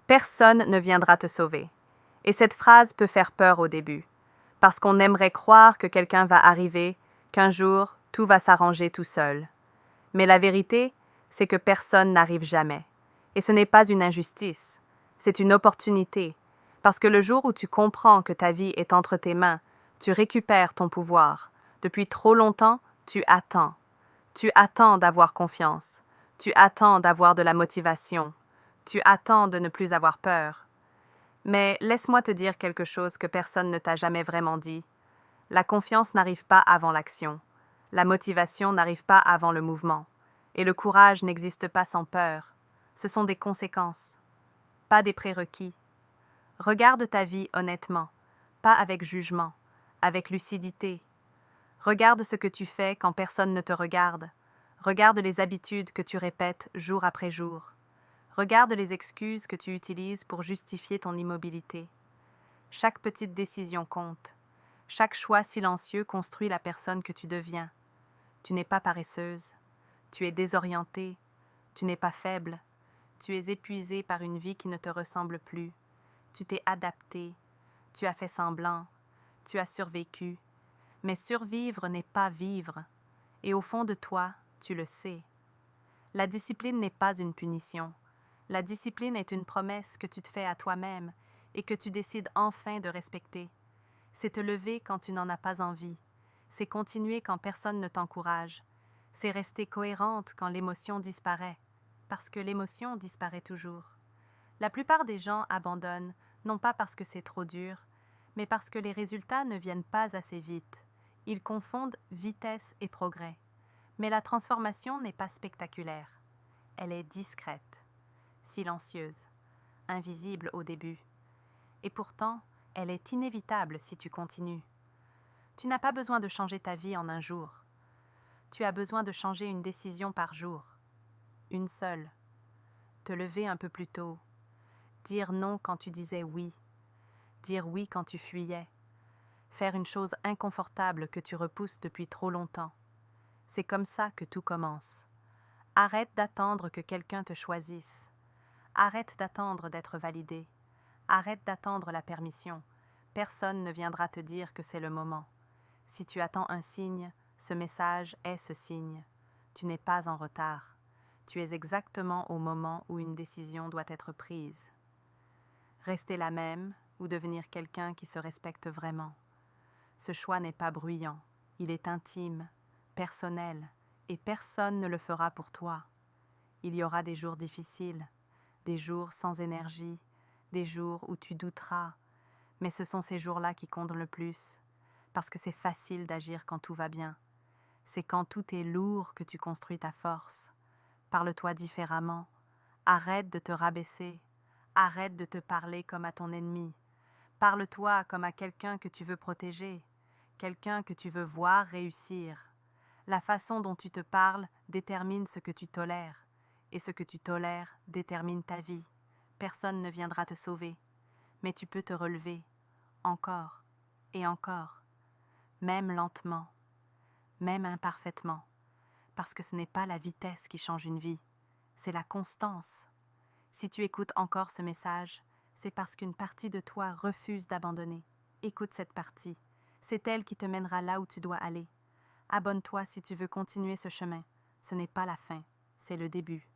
Personne ne viendra te sauver. Et cette phrase peut faire peur au début, parce qu'on aimerait croire que quelqu'un va arriver, qu'un jour, tout va s'arranger tout seul. Mais la vérité, c'est que personne n'arrive jamais. Et ce n'est pas une injustice, c'est une opportunité, parce que le jour où tu comprends que ta vie est entre tes mains, tu récupères ton pouvoir. Depuis trop longtemps, tu attends. Tu attends d'avoir confiance. Tu attends d'avoir de la motivation. Tu attends de ne plus avoir peur. Mais laisse-moi te dire quelque chose que personne ne t'a jamais vraiment dit. La confiance n'arrive pas avant l'action. La motivation n'arrive pas avant le mouvement. Et le courage n'existe pas sans peur. Ce sont des conséquences, pas des prérequis. Regarde ta vie honnêtement, pas avec jugement, avec lucidité. Regarde ce que tu fais quand personne ne te regarde. Regarde les habitudes que tu répètes jour après jour. Regarde les excuses que tu utilises pour justifier ton immobilité. Chaque petite décision compte. Chaque choix silencieux construit la personne que tu deviens. Tu n'es pas paresseuse. Tu es désorientée. Tu n'es pas faible. Tu es épuisée par une vie qui ne te ressemble plus. Tu t'es adaptée. Tu as fait semblant. Tu as survécu. Mais survivre n'est pas vivre. Et au fond de toi, tu le sais. La discipline n'est pas une punition. La discipline est une promesse que tu te fais à toi-même et que tu décides enfin de respecter. C'est te lever quand tu n'en as pas envie. C'est continuer quand personne ne t'encourage. C'est rester cohérente quand l'émotion disparaît. Parce que l'émotion disparaît toujours. La plupart des gens abandonnent, non pas parce que c'est trop dur, mais parce que les résultats ne viennent pas assez vite. Ils confondent vitesse et progrès. Mais la transformation n'est pas spectaculaire. Elle est discrète, silencieuse, invisible au début. Et pourtant, elle est inévitable si tu continues. Tu n'as pas besoin de changer ta vie en un jour. Tu as besoin de changer une décision par jour. Une seule. Te lever un peu plus tôt. Dire non quand tu disais oui. Dire oui quand tu fuyais. Faire une chose inconfortable que tu repousses depuis trop longtemps. C'est comme ça que tout commence. Arrête d'attendre que quelqu'un te choisisse. Arrête d'attendre d'être validé. Arrête d'attendre la permission. Personne ne viendra te dire que c'est le moment. Si tu attends un signe, ce message est ce signe. Tu n'es pas en retard. Tu es exactement au moment où une décision doit être prise. Rester la même ou devenir quelqu'un qui se respecte vraiment. Ce choix n'est pas bruyant. Il est intime, personnel, et personne ne le fera pour toi. Il y aura des jours difficiles, des jours sans énergie, des jours où tu douteras, mais ce sont ces jours-là qui comptent le plus, parce que c'est facile d'agir quand tout va bien. C'est quand tout est lourd que tu construis ta force. Parle-toi différemment. Arrête de te rabaisser. Arrête de te parler comme à ton ennemi. Parle-toi comme à quelqu'un que tu veux protéger, quelqu'un que tu veux voir réussir. La façon dont tu te parles détermine ce que tu tolères, et ce que tu tolères détermine ta vie. Personne ne viendra te sauver, mais tu peux te relever, encore et encore, même lentement, même imparfaitement, parce que ce n'est pas la vitesse qui change une vie, c'est la constance. Si tu écoutes encore ce message, c'est parce qu'une partie de toi refuse d'abandonner. Écoute cette partie, c'est elle qui te mènera là où tu dois aller. Abonne-toi si tu veux continuer ce chemin. Ce n'est pas la fin, c'est le début.